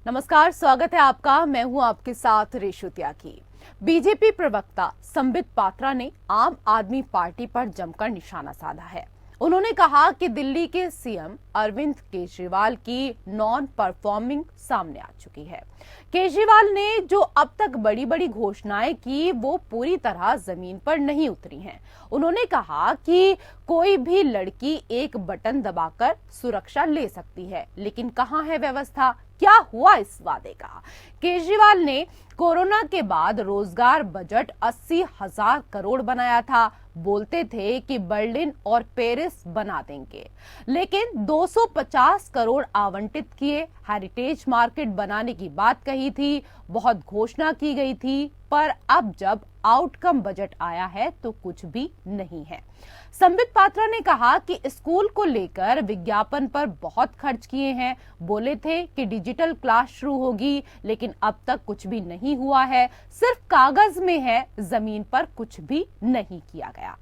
नमस्कार, स्वागत है आपका। मैं हूं आपके साथ रेशु त्यागी। बीजेपी प्रवक्ता संबित पात्रा ने आम आदमी पार्टी पर जमकर निशाना साधा है। उन्होंने कहा कि दिल्ली के सीएम अरविंद केजरीवाल की नॉन परफॉर्मिंग सामने आ चुकी है। केजरीवाल ने जो अब तक बड़ी बड़ी घोषणाएं की वो पूरी तरह जमीन पर नहीं उतरी हैं। उन्होंने कहा कि कोई भी लड़की एक बटन दबाकर सुरक्षा ले सकती है, लेकिन कहां है व्यवस्था? क्या हुआ इस वादे का? केजरीवाल ने कोरोना के बाद रोजगार बजट 80,000 करोड़ बनाया था। बोलते थे कि बर्लिन और पेरिस बना देंगे, लेकिन 250 करोड़ आवंटित किए। हेरिटेज मार्केट बनाने की बात कही थी, बहुत घोषणा की गई थी, पर अब जब आउटकम बजट आया है तो कुछ भी नहीं है। संबित पात्रा ने कहा कि स्कूल को लेकर विज्ञापन पर बहुत खर्च किए हैं। बोले थे कि डिजिटल क्लास शुरू होगी, लेकिन अब तक कुछ भी नहीं हुआ है, सिर्फ कागज में है, जमीन पर कुछ भी नहीं किया गया।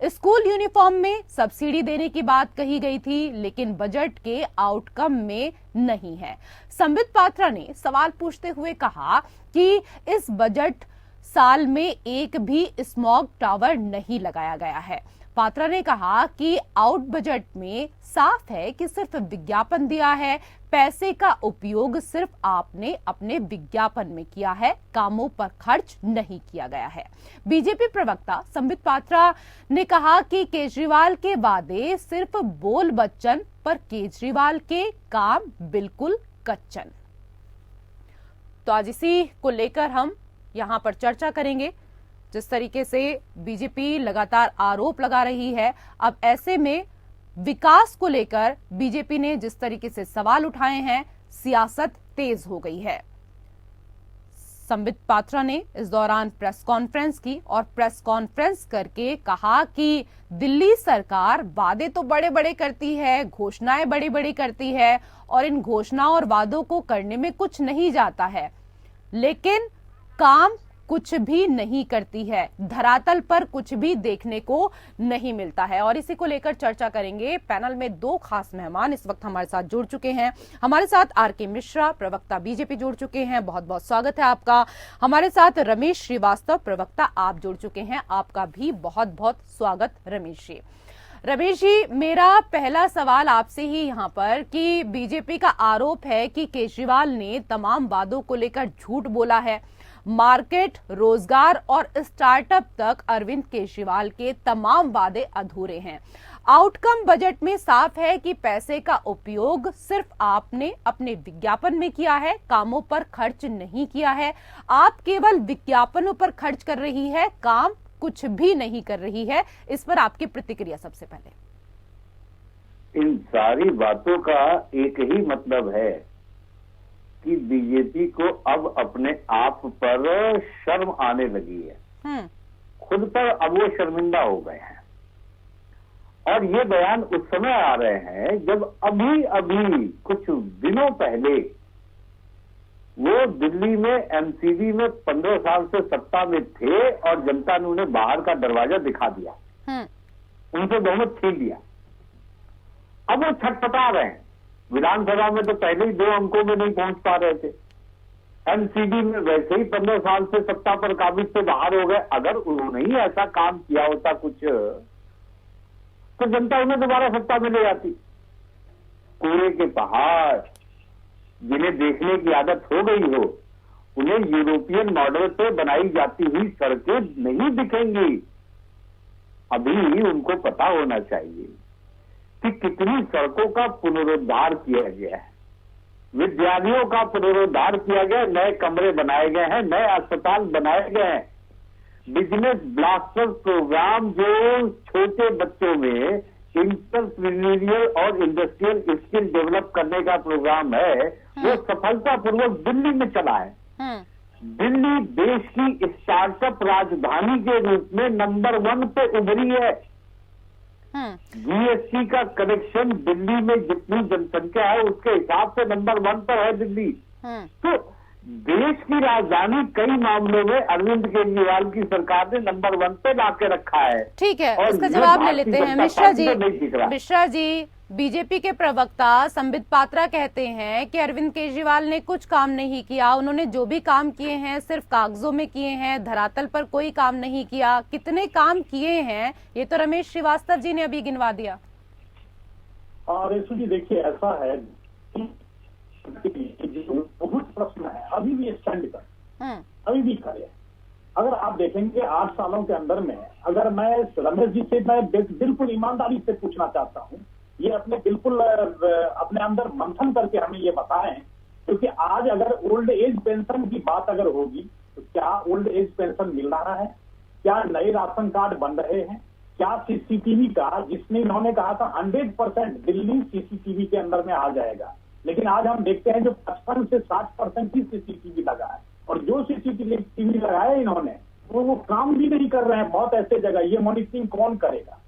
स्कूल यूनिफॉर्म में सब्सिडी देने की बात कही गई थी, लेकिन बजट के आउटकम में नहीं है। संबित पात्रा ने सवाल पूछते हुए कहा कि इस बजट साल में एक भी स्मॉग टावर नहीं लगाया गया है। पात्रा ने कहा कि आउट बजट में साफ है कि सिर्फ विज्ञापन दिया है, पैसे का उपयोग सिर्फ आपने अपने विज्ञापन में किया है, कामों पर खर्च नहीं किया गया है। बीजेपी प्रवक्ता संबित पात्रा ने कहा कि केजरीवाल के वादे सिर्फ बोल बच्चन, पर केजरीवाल के काम बिल्कुल कच्चन। तो आज इसी को लेकर हम यहां पर चर्चा करेंगे। जिस तरीके से बीजेपी लगातार आरोप लगा रही है, अब ऐसे में विकास को लेकर बीजेपी ने जिस तरीके से सवाल उठाए हैं, सियासत तेज हो गई है। संबित पात्रा ने इस दौरान प्रेस कॉन्फ्रेंस की और प्रेस कॉन्फ्रेंस करके कहा कि दिल्ली सरकार वादे तो बड़े बड़े करती है, घोषणाएं बड़ी बड़ी करती है, और इन घोषणाओं और वादों को करने में कुछ नहीं जाता है, लेकिन काम कुछ भी नहीं करती है, धरातल पर कुछ भी देखने को नहीं मिलता है। और इसी को लेकर चर्चा करेंगे। पैनल में दो खास मेहमान इस वक्त हमारे साथ जुड़ चुके हैं। हमारे साथ आर.के. मिश्रा, प्रवक्ता बीजेपी, जुड़ चुके हैं, बहुत बहुत स्वागत है आपका। हमारे साथ रमेश श्रीवास्तव, प्रवक्ता, आप जुड़ चुके हैं, आपका भी बहुत बहुत स्वागत रमेश जी। रमेश जी, मेरा पहला सवाल आपसे ही यहाँ पर कि बीजेपी का आरोप है कि केजरीवाल ने तमाम वादों को लेकर झूठ बोला है। मार्केट, रोजगार और स्टार्टअप तक अरविंद केजरीवाल के तमाम वादे अधूरे हैं। आउटकम बजट में साफ है कि पैसे का उपयोग सिर्फ आपने अपने विज्ञापन में किया है, कामों पर खर्च नहीं किया है। आप केवल विज्ञापनों पर खर्च कर रही है, काम कुछ भी नहीं कर रही है। इस पर आपकी प्रतिक्रिया सबसे पहले। इन सारी बातों का एक ही मतलब है कि बीजेपी को अब अपने आप पर शर्म आने लगी है। खुद पर अब वो शर्मिंदा हो गए हैं। और ये बयान उस समय आ रहे हैं जब अभी अभी कुछ दिनों पहले वो दिल्ली में एमसीडी में 15 साल से सत्ता में थे और जनता ने उन्हें बाहर का दरवाजा दिखा दिया, उनसे बहुमत छीन लिया। अब वो छटपटा रहे हैं। विधानसभा में तो पहले ही 2 अंकों में नहीं पहुंच पा रहे थे, एमसीडी में वैसे ही 15 साल से सत्ता पर काबिज से बाहर हो गए। अगर उन्होंने ही ऐसा काम किया होता कुछ, तो जनता उन्हें दोबारा सत्ता में ले जाती। कूड़े के पहाड़ जिन्हें देखने की आदत हो गई हो, उन्हें यूरोपियन मॉडल पे बनाई जाती हुई सड़कें नहीं दिखेंगी। अभी उनको पता होना चाहिए कि कितनी सड़कों का पुनरुद्धार किया गया है, विद्यालयों का पुनरुद्धार किया गया, नए कमरे बनाए गए हैं, नए अस्पताल बनाए गए हैं। बिजनेस ब्लास्टर प्रोग्राम जो छोटे बच्चों में इंटरप्रेन्योरियल और इंडस्ट्रियल स्किल डेवलप करने का प्रोग्राम है, वो सफलतापूर्वक दिल्ली में चला है। दिल्ली देश की स्टार्टअप राजधानी के रूप में नंबर 1 पे उभरी है। जीएसटी का कलेक्शन दिल्ली में जितनी जनसंख्या है उसके हिसाब से नंबर 1 पर है दिल्ली। तो देश की राजधानी कई मामलों में अरविंद केजरीवाल की सरकार ने नंबर 1 पे ला के रखा है। ठीक है, इसका जवाब ले लेते हैं। मिश्रा जी, बीजेपी के प्रवक्ता संबित पात्रा कहते हैं कि अरविंद केजरीवाल ने कुछ काम नहीं किया, उन्होंने जो भी काम किए हैं सिर्फ कागजों में किए हैं, धरातल पर कोई काम नहीं किया। कितने काम किए हैं ये तो रमेश श्रीवास्तव जी ने अभी गिनवा दिया। और रेशु जी देखिए, ऐसा है बहुत प्रश्न है, अभी भी स्टैंड कर, अभी भी करे। अगर आप देखेंगे 8 सालों के अंदर में, अगर मैं रमेश जी से मैं बिल्कुल ईमानदारी से पूछना चाहता हूँ, ये अपने बिल्कुल अपने अंदर मंथन करके हमें ये बताएं, क्योंकि आज अगर ओल्ड एज पेंशन की बात अगर होगी तो क्या ओल्ड एज पेंशन मिल रहा है? क्या नए राशन कार्ड बन रहे हैं? क्या सीसीटीवी का, जिसने इन्होंने कहा था 100% दिल्ली सीसीटीवी के अंदर में आ जाएगा, लेकिन आज हम देखते हैं जो 55 से 60% ही सीसीटीवी लगा है, और जो सीसीटीवी लगाया इन्होंने वो काम भी नहीं कर रहे हैं बहुत ऐसे जगह। ये मॉनिटरिंग कौन करेगा?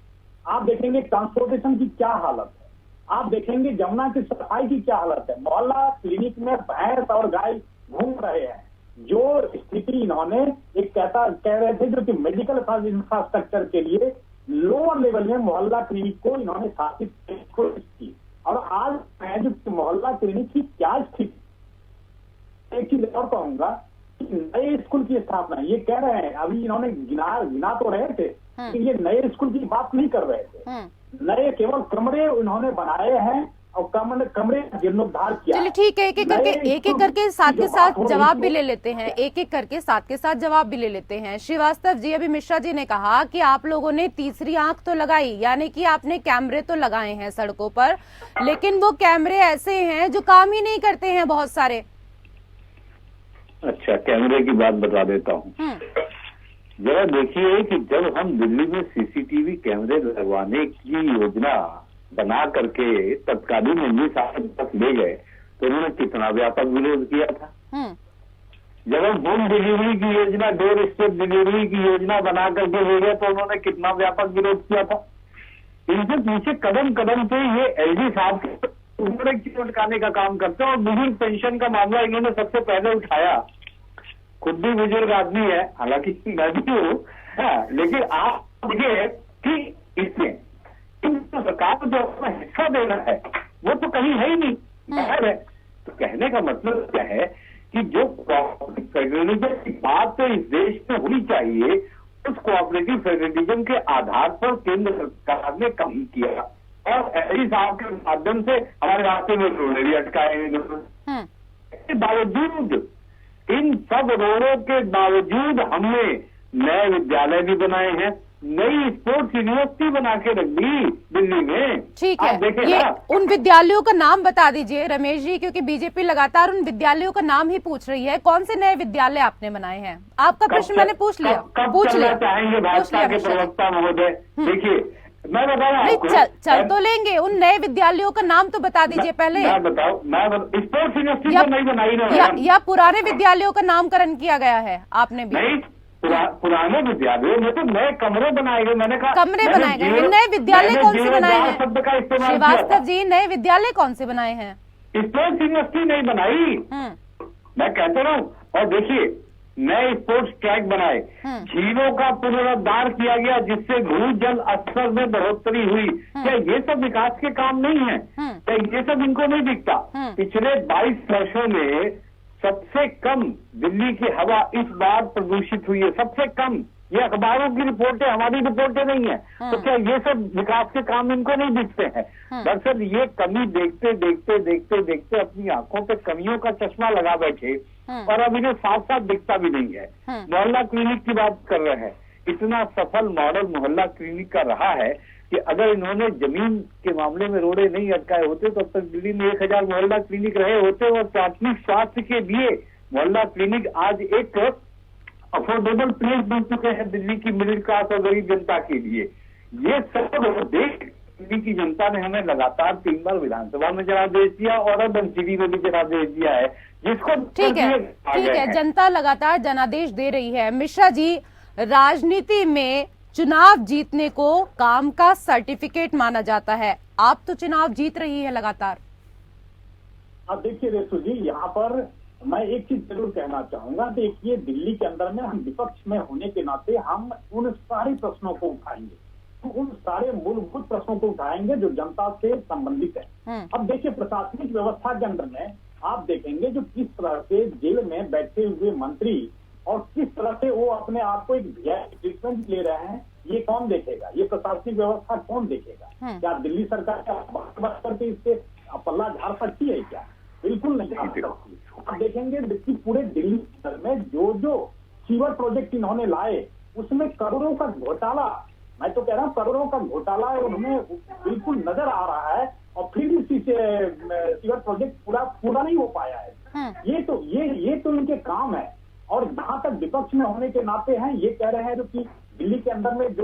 आप देखेंगे ट्रांसपोर्टेशन की क्या हालत है, आप देखेंगे जमुना की सफाई की क्या हालत है। मोहल्ला क्लिनिक में भैंस और गाय घूम रहे हैं। जो स्थिति इन्होंने कह रहे थे जो कि मेडिकल इंफ्रास्ट्रक्चर के लिए लोअर लेवल में मोहल्ला क्लिनिक को इन्होंने स्थापित की, और आज मैं जो मोहल्ला क्लिनिक की क्या स्थिति। एक चीज और कहूंगा, नए स्कूल की स्थापना ये कह रहे हैं, अभी इन्होंने गिना तो रहे थे, लेकिन ये नए स्कूल की बात नहीं कर रहे थे। नए केवल कमरे उन्होंने बनाए हैं और कमरे जीर्णोद्धार किया। चलिए ठीक है, एक एक करके साथ के साथ जवाब भी ले लेते हैं, एक एक करके साथ के साथ जवाब भी ले लेते हैं। श्रीवास्तव जी, अभी मिश्रा जी ने कहा कि आप लोगों ने तीसरी आंख तो लगाई, यानी कि आपने कैमरे तो लगाए हैं सड़कों पर, लेकिन वो कैमरे ऐसे हैं जो काम ही नहीं करते हैं बहुत सारे। अच्छा, कैमरे की बात बता देता हूँ। जरा देखिए कि जब हम दिल्ली में सीसीटीवी कैमरे लगवाने की योजना बना करके तत्कालीन एमपी साहब तक ले गए तो उन्होंने कितना व्यापक विरोध किया था। जब हम होम डिलीवरी की योजना, डोर स्टेप डिलीवरी की योजना बना करके ले गए तो उन्होंने कितना व्यापक विरोध किया था। इनसे पीछे कदम कदम पे ये एलजी साहब उन्होंने क्यों अटकाने का काम करते हैं। और बुजुर्ग पेंशन का मामला इन्होंने सबसे पहले उठाया। खुद भी बुजुर्ग आदमी है, हालांकि मैं भी हूँ, लेकिन आप देखिए कि इसमें सरकार को जो अपना हिस्सा देना है वो तो कहीं है ही नहीं है। तो कहने का मतलब क्या है कि जो फेडरलिज्म की बात तो इस देश में होनी चाहिए, उस कोऑपरेटिव फेडरलिज्म के आधार पर केंद्र सरकार ने कम ही किया, और एलजी साहब के माध्यम से हमारे रास्ते में रोडे भी अटकाए। इसके बावजूद, इन सब रोडों के बावजूद हमने नए विद्यालय भी बनाए हैं, नई स्पोर्ट्स यूनिवर्सिटी बना के रख दी दिल्ली में। ठीक है, ये उन विद्यालयों का नाम बता दीजिए रमेश जी, क्योंकि बीजेपी लगातार उन विद्यालयों का नाम ही पूछ रही है। कौन से नए विद्यालय आपने बनाए हैं? आपका प्रश्न मैंने पूछ लिया। चाहेंगे भाजपा के प्रवक्ता महोदय? देखिए, मैं बता रहा हूँ, चल तो लेंगे, उन नए विद्यालयों का नाम तो बता दीजिए पहले। मैं बताऊँ, स्पोर्ट्स यूनिवर्सिटी तो नहीं बनाई ना, या पुराने विद्यालयों का नामकरण किया गया है आपने भी? नहीं, पुराने विद्यालयों में तो नए कमरे बनाए गए। मैंने कहा कमरे बनाए गए। नए विद्यालय कौन से बनाए हैं शब्द का इस्तेमाल? श्रीवास्तव जी, नए विद्यालय कौन से बनाए हैं? स्पोर्ट्स यूनिवर्सिटी नहीं बनाई, मैं कहता रहा हूँ। और देखिए, नए स्पोर्ट्स ट्रैक बनाए, झीलों का पुनरुद्धार किया गया जिससे भूजल स्तर में बढ़ोतरी हुई। क्या ये सब विकास के काम नहीं है? क्या ये सब इनको नहीं दिखता? पिछले 22 वर्षों में सबसे कम दिल्ली की हवा इस बार प्रदूषित हुई है, सबसे कम। ये अखबारों की रिपोर्टें, हमारी रिपोर्टें नहीं है। तो क्या ये सब विकास के काम इनको नहीं दिखते हैं? दरअसल ये कमी देखते देखते देखते देखते अपनी आंखों पे कमियों का चश्मा लगा बैठे, और अब इन्हें साफ साफ दिखता भी नहीं है। मोहल्ला क्लिनिक की बात कर रहे हैं, इतना सफल मॉडल मोहल्ला क्लिनिक का रहा है कि अगर इन्होंने जमीन के मामले में रोड़े नहीं अटकाए होते तो अब तक दिल्ली में 1000 मोहल्ला क्लिनिक रहे होते, और प्राथमिक स्वास्थ्य के लिए मोहल्ला क्लिनिक आज एक अफोर्डेबल प्लेस बन चुके हैं दिल्ली की मिडिल क्लास और गरीब जनता के लिए। ये सब देख दिल्ली की जनता ने हमें लगातार 3 बार विधानसभा में जनादेश दिया और अब एमसीडी में भी जनादेश दिया है, जिसको ठीक है, जनता लगातार जनादेश दे रही है। मिश्रा जी, राजनीति में चुनाव जीतने को काम का सर्टिफिकेट माना जाता है, आप तो चुनाव जीत रही है लगातार। अब देखिए रेशु जी, यहाँ पर मैं एक चीज जरूर कहना चाहूंगा। देखिए, दिल्ली के अंदर में हम विपक्ष में होने के नाते हम उन सारे प्रश्नों को उठाएंगे उन सारे मूलभूत प्रश्नों को उठाएंगे जो जनता से संबंधित है। अब देखिए, प्रशासनिक व्यवस्था के अंदर में आप देखेंगे जो किस तरह से जेल में बैठे हुए मंत्री और किस तरह से वो अपने आप को एक वीआईपी ट्रीटमेंट ले रहे हैं, ये कौन देखेगा? ये प्रशासनिक व्यवस्था कौन देखेगा? क्या दिल्ली सरकार क्या बात करके इससे पल्ला झाड़ सकती है क्या? बिल्कुल नहीं झाड़ सकती। आप देखेंगे कि पूरे दिल्ली में जो जो सीवर प्रोजेक्ट इन्होंने लाए उसमें करोड़ों का घोटाला, मैं तो कह रहा हूँ करोड़ों का घोटाला उन्हें बिल्कुल नजर आ रहा है, और फिर इसी से सीवर प्रोजेक्ट पूरा नहीं हो पाया है। ये तो इनके काम है। और जहां तक विपक्ष में होने के नाते हैं, ये कह रहे हैं कि दिल्ली के अंदर में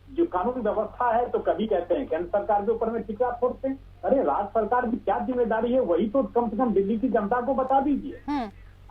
जो कानून व्यवस्था है, तो कभी कहते हैं केंद्र सरकार के ऊपर में टिकरा फोड़ते हैं। अरे राज्य सरकार की क्या जिम्मेदारी है, वही तो कम से कम दिल्ली की जनता को बता दीजिए।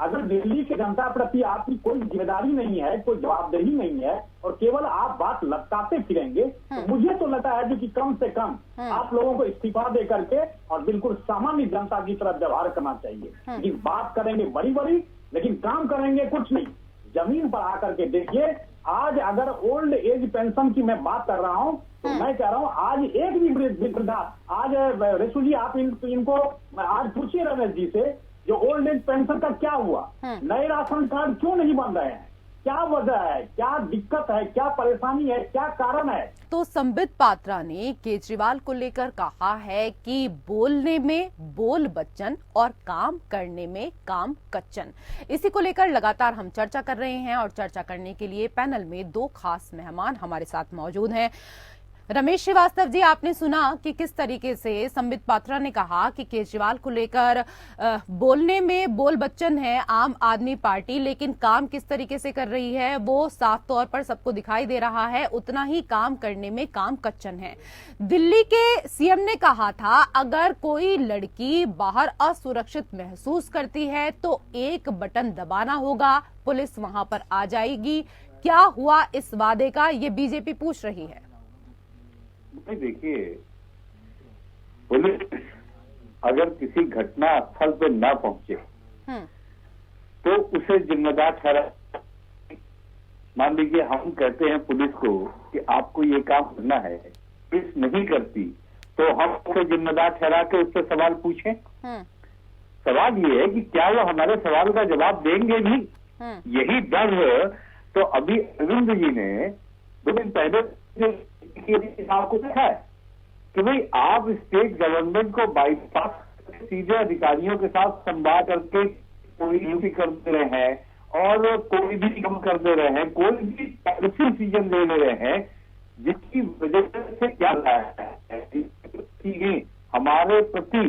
अगर दिल्ली की जनता प्रति आपकी कोई जिम्मेदारी नहीं है, कोई जवाबदेही नहीं है, और केवल आप बात लटकाते फिरेंगे, तो मुझे तो लगता है कि कम से कम आप लोगों को इस्तीफा दे करके और बिल्कुल सामान्य जनता की तरफ व्यवहार करना चाहिए। लेकिन बात करेंगे बड़ी बड़ी, लेकिन काम करेंगे कुछ नहीं। जमीन पर आकर के देखिए, आज अगर ओल्ड एज पेंशन की मैं बात कर रहा हूं, तो मैं कह रहा हूं आज एक भी वृद्धा, आज रेशु जी आप इनको आज पूछिए रमेश जी से, जो ओल्ड एज पेंशन का क्या हुआ, नए राशन कार्ड क्यों नहीं बन रहे हैं, क्या वजह है, क्या दिक्कत है, क्या परेशानी है, क्या कारण है? तो संबित पात्रा ने केजरीवाल को लेकर कहा है कि बोलने में बोल बच्चन और काम करने में काम कच्चन। इसी को लेकर लगातार हम चर्चा कर रहे हैं, और चर्चा करने के लिए पैनल में दो खास मेहमान हमारे साथ मौजूद हैं। रमेश श्रीवास्तव जी, आपने सुना कि किस तरीके से संबित पात्रा ने कहा कि केजरीवाल को लेकर बोलने में बोल बच्चन है आम आदमी पार्टी, लेकिन काम किस तरीके से कर रही है वो साफ तौर पर सबको दिखाई दे रहा है, उतना ही काम करने में काम कच्चन है। दिल्ली के सीएम ने कहा था अगर कोई लड़की बाहर असुरक्षित महसूस करती है तो एक बटन दबाना होगा, पुलिस वहां पर आ जाएगी। क्या हुआ इस वादे का, ये बीजेपी पूछ रही है। नहीं, देखिए, पुलिस अगर किसी घटना स्थल पर ना पहुंचे तो उसे जिम्मेदार ठहरा। मान लीजिए हम कहते हैं पुलिस को कि आपको ये काम करना है, पुलिस नहीं करती तो हम उसे जिम्मेदार ठहरा के उससे सवाल पूछें। सवाल ये है कि क्या वो हमारे सवाल का जवाब देंगे भी? यही डर तो अभी अरविंद जी ने 2 दिन पहले आपको देखा है कि भाई आप स्टेट गवर्नमेंट को बाईपास सीधे अधिकारियों के साथ संवाद करके कोई नियुक्ति कर दे रहे हैं और कोई भी काम कर दे रहे हैं, कोई भी पॉलिसी डिसीजन ले ले रहे हैं, जिसकी वजह से क्या है कि हमारे प्रति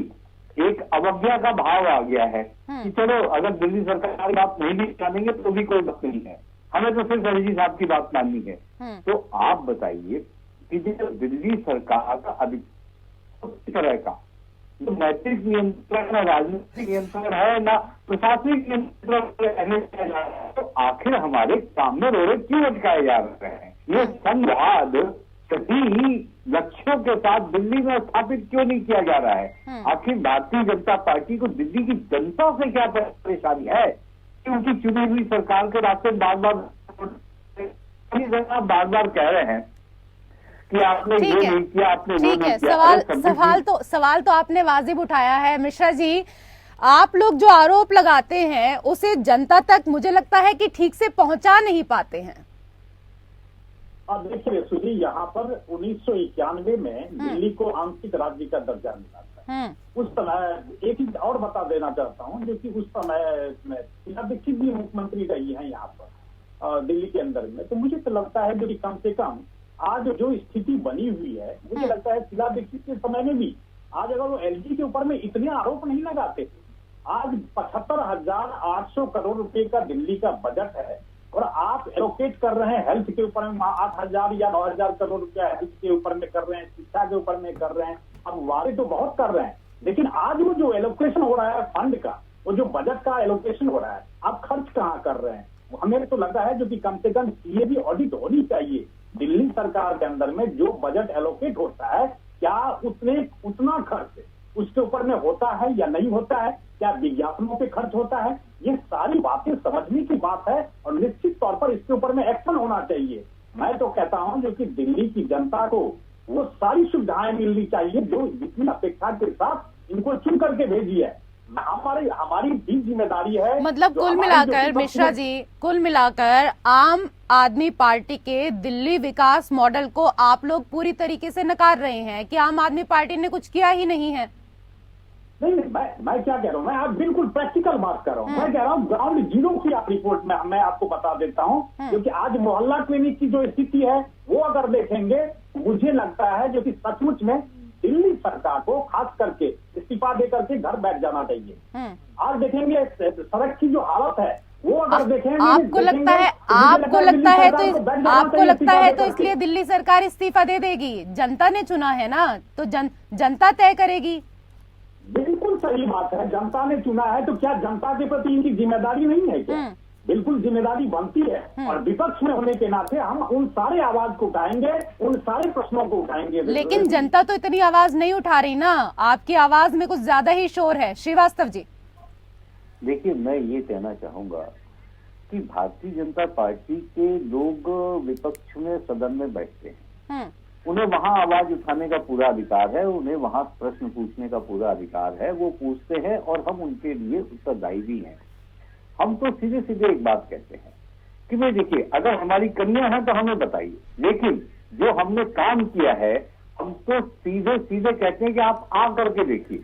एक अवज्ञा का भाव आ गया है कि चलो अगर दिल्ली सरकार बात नहीं भी मानेंगे तो भी कोई बात नहीं है, हमें तो सिर्फ अजीत साहब की बात माननी है। तो आप बताइए कि जो दिल्ली सरकार का अधिकार किस तरह का, जो नैतिक नियंत्रण ना राजनीतिक नियंत्रण है ना प्रशासनिक नियंत्रण, तो आखिर हमारे सामने रोड़े क्यों अटकाए जा रहे हैं? ये संवाद सही लक्ष्यों के साथ दिल्ली में स्थापित क्यों नहीं किया जा रहा है? आखिर भारतीय जनता पार्टी को दिल्ली की जनता से क्या परेशानी है कि उनकी चुनी हुई सरकार के रास्ते बार बार कह रहे हैं कि आपने ये नहीं किया, आपने वो नहीं किया। सवाल तो आपने वाजिब उठाया है मिश्रा जी। आप लोग जो आरोप लगाते हैं उसे जनता तक मुझे लगता है कि ठीक से पहुंचा नहीं पाते हैं। अब देखिए सुधी, यहाँ पर 1991 में दिल्ली को आंशिक राज्य का दर्जा मिला था। उस समय एक चीज और बता देना चाहता हूँ, जो कि उस समय शीला दीक्षित भी मुख्यमंत्री रही है यहाँ पर दिल्ली के अंदर में। तो मुझे तो लगता है कि कम से कम आज जो स्थिति बनी हुई है, मुझे लगता है शीला दीक्षित के समय में भी आज अगर वो एलजी के ऊपर में इतने आरोप नहीं लगाते थे, आज 75,800 करोड़ रुपए का दिल्ली का बजट है और आप एलोकेट कर रहे हैं हेल्थ के ऊपर में 8,000 या 9,000 करोड़ रुपया हेल्थ के ऊपर में कर रहे हैं, शिक्षा के ऊपर में कर रहे हैं। अब वादे तो बहुत कर रहे हैं, लेकिन आज वो जो एलोकेशन हो रहा है फंड का, वो जो बजट का एलोकेशन हो रहा है, आप खर्च कहाँ कर रहे हैं? हमें तो लगता है जो कि कम से कम ये भी ऑडिट होनी चाहिए दिल्ली सरकार के अंदर में, जो बजट एलोकेट होता है क्या उतना खर्च उसके ऊपर में होता है या नहीं होता है, क्या विज्ञापनों पे खर्च होता है? ये सारी बातें समझने की बात है और निश्चित तौर पर इसके ऊपर में एक्शन होना चाहिए। मैं तो कहता हूं जो कि दिल्ली की जनता को वो सारी सुविधाएं मिलनी चाहिए जो जितनी अपेक्षा के साथ इनको चुन करके भेजी है। हमारी भी जिम्मेदारी है। मतलब कुल मिलाकर मिश्रा जी, कुल मिलाकर आम आदमी पार्टी के दिल्ली विकास मॉडल को आप लोग पूरी तरीके से नकार रहे हैं कि आम आदमी पार्टी ने कुछ किया ही नहीं है। नहीं, मैं क्या कह रहा हूँ, मैं आप बिल्कुल प्रैक्टिकल बात कर रहा हूँ। मैं कह रहा हूँ ग्राउंड जीरो की आप रिपोर्ट में मैं आपको बता देता हूँ, क्योंकि आज मोहल्ला क्लिनिक की जो स्थिति है वो अगर देखेंगे, मुझे लगता है जो कि सचमुच में दिल्ली सरकार को खास करके इस्तीफा दे करके घर बैठ जाना चाहिए। आज देखेंगे सड़क की जो हालत है वो अगर देखेंगे, आपको लगता है तो इसलिए दिल्ली सरकार इस्तीफा दे देगी? जनता ने चुना है ना, तो जनता तय करेगी। बिल्कुल सही बात है, जनता ने चुना है तो क्या जनता के प्रति इनकी जिम्मेदारी नहीं है क्या? बिल्कुल जिम्मेदारी बनती है। और विपक्ष में होने के नाते हम उन सारे आवाज को उठाएंगे, उन सारे प्रश्नों को उठाएंगे। लेकिन जनता तो इतनी आवाज नहीं उठा रही ना, आपकी आवाज में कुछ ज्यादा ही शोर है। श्रीवास्तव जी, देखिए, मैं ये कहना चाहूंगा कि भारतीय जनता पार्टी के लोग विपक्ष में सदन में बैठते हैं, उन्हें वहां आवाज उठाने का पूरा अधिकार है, उन्हें वहां प्रश्न पूछने का पूरा अधिकार है, वो पूछते हैं और हम उनके लिए उत्तरदायी भी हैं। हम तो सीधे सीधे एक बात कहते हैं कि भाई देखिए, अगर हमारी कन्या है तो हमें बताइए, लेकिन जो हमने काम किया है हम तो सीधे सीधे कहते हैं कि आप आ करके देखिए।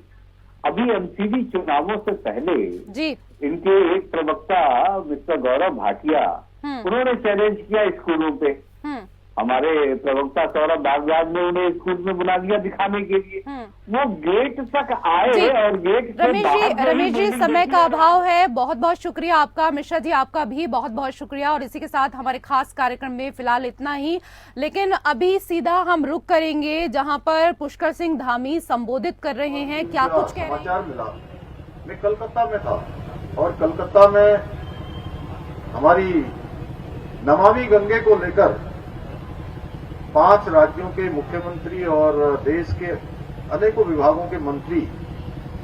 अभी एमसीडी चुनावों से पहले जी इनके एक प्रवक्ता मिस्टर गौरव भाटिया, उन्होंने चैलेंज किया स्कूलों पे। हमारे प्रवक्ता सौरभ भारद्वाज ने उन्हें स्कूल में बुला दिया दिखाने के लिए। वो गेट तक आए और गेट से रमेश जी, समय का अभाव है। बहुत बहुत शुक्रिया आपका। मिश्रा जी, आपका भी बहुत बहुत शुक्रिया। और इसी के साथ हमारे खास कार्यक्रम में फिलहाल इतना ही, लेकिन अभी सीधा हम रुक करेंगे जहां पर पुष्कर सिंह धामी संबोधित कर रहे हैं। क्या कुछ कह रहे हैं? समाचार मिला, मैं कलकत्ता में था और कलकत्ता में हमारी नमामि गंगे को लेकर 5 राज्यों के मुख्यमंत्री और देश के अनेकों विभागों के मंत्री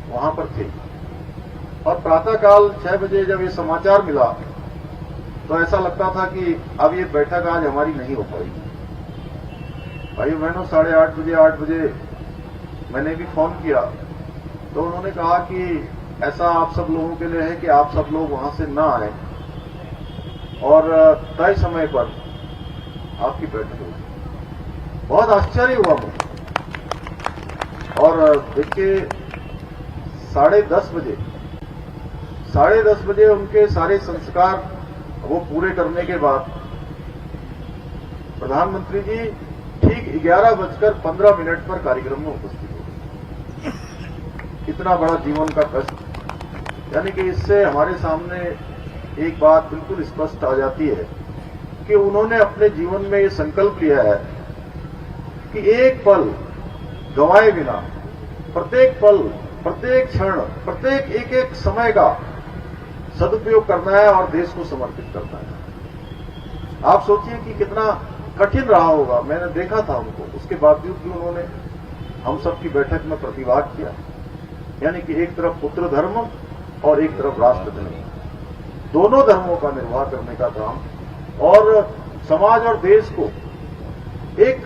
वहां पर थे। और प्रातःकाल 6 बजे जब ये समाचार मिला तो ऐसा लगता था कि अब ये बैठक आज हमारी नहीं हो पाएगी। भाइयों बहनों, 8:30 बजे 8 बजे मैंने भी फोन किया तो उन्होंने कहा कि ऐसा आप सब लोगों के लिए है कि आप सब लोग वहां से ना आए और तय समय पर आपकी बैठक होगी। बहुत आश्चर्य हुआ मुझे। और देखिए, 10:30 बजे उनके सारे संस्कार वो पूरे करने के बाद प्रधानमंत्री जी ठीक 11:15 पर कार्यक्रम में उपस्थित हो गए। इतना बड़ा जीवन का कष्ट, यानी कि इससे हमारे सामने एक बात बिल्कुल स्पष्ट आ जाती है कि उन्होंने अपने जीवन में ये संकल्प लिया है कि एक पल गंवाए बिना, प्रत्येक पल, प्रत्येक क्षण, प्रत्येक एक समय का सदुपयोग करना है और देश को समर्पित करना है। आप सोचिए कि कितना कठिन रहा होगा। मैंने देखा था उनको, उसके बावजूद भी उन्होंने हम सबकी बैठक में प्रतिवाद किया। यानी कि एक तरफ पुत्र धर्म और एक तरफ राष्ट्र धर्म, दोनों धर्मों का निर्वाह करने का काम और समाज और देश को एक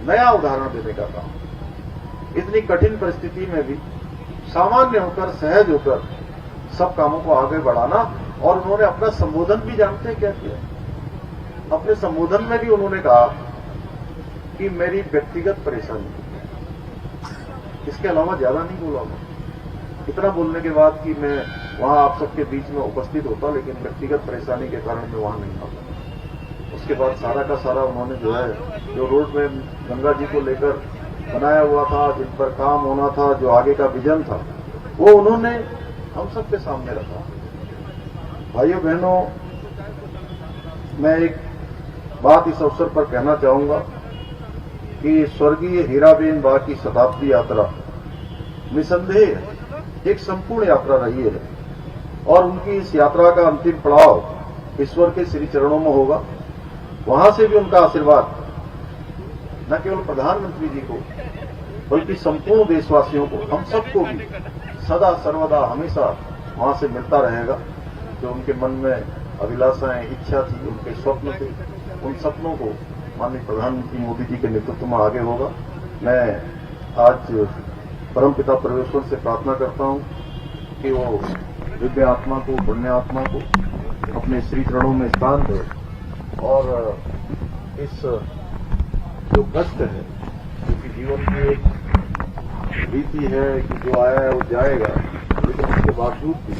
नया उदाहरण देने का काम। इतनी कठिन परिस्थिति में भी सामान्य होकर, सहज होकर सब कामों को आगे बढ़ाना। और उन्होंने अपना संबोधन भी जानते क्या किया? अपने संबोधन में भी उन्होंने कहा कि मेरी व्यक्तिगत परेशानी, इसके अलावा ज्यादा नहीं बोला मैं। इतना बोलने के बाद कि मैं वहां आप सबके बीच में उपस्थित होता, लेकिन व्यक्तिगत परेशानी के कारण मैं वहां नहीं आता। उसके बाद सारा का सारा उन्होंने जो रोड में गंगा जी को लेकर बनाया हुआ था, जिन पर काम होना था, जो आगे का विजन था, वो उन्होंने हम सबके सामने रखा। भाइयों बहनों, मैं एक बात इस अवसर पर कहना चाहूंगा कि स्वर्गीय हीराबेन बा की शताब्दी यात्रा निसंदेह एक संपूर्ण यात्रा रही है और उनकी इस यात्रा का अंतिम पड़ाव ईश्वर के श्री चरणों में होगा। वहां से भी उनका आशीर्वाद न केवल प्रधानमंत्री जी को बल्कि संपूर्ण देशवासियों को, हम सबको भी सदा सर्वदा हमेशा वहां से मिलता रहेगा। जो उनके मन में अभिलाषाएं, इच्छा थी, उनके स्वप्न थे, उन सपनों को माननीय प्रधानमंत्री मोदी जी के नेतृत्व में आगे होगा। मैं आज परमपिता परमेश्वर से प्रार्थना करता हूं कि वो दिव्य आत्मा को, पुण्य आत्मा को अपने श्री चरणों में स्थान दे और इस जो कष्ट है, क्योंकि जीवन की एक रीति है कि जो आया है वो जाएगा, लेकिन उसके बावजूद भी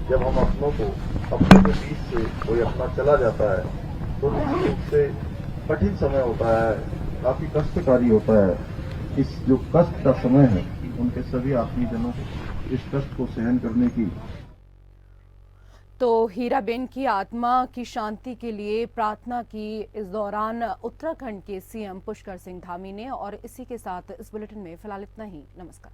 जब हम अपनों के बीच से कोई अपना चला जाता है तो निश्चित रूप से कठिन समय होता है, काफी कष्टकारी होता है। इस जो कष्ट का समय है, उनके सभी आत्मीजनों को इस कष्ट को सहन करने की। तो हीराबेन की आत्मा की शांति के लिए प्रार्थना की इस दौरान उत्तराखंड के सीएम पुष्कर सिंह धामी ने। और इसी के साथ इस बुलेटिन में फिलहाल इतना ही। नमस्कार।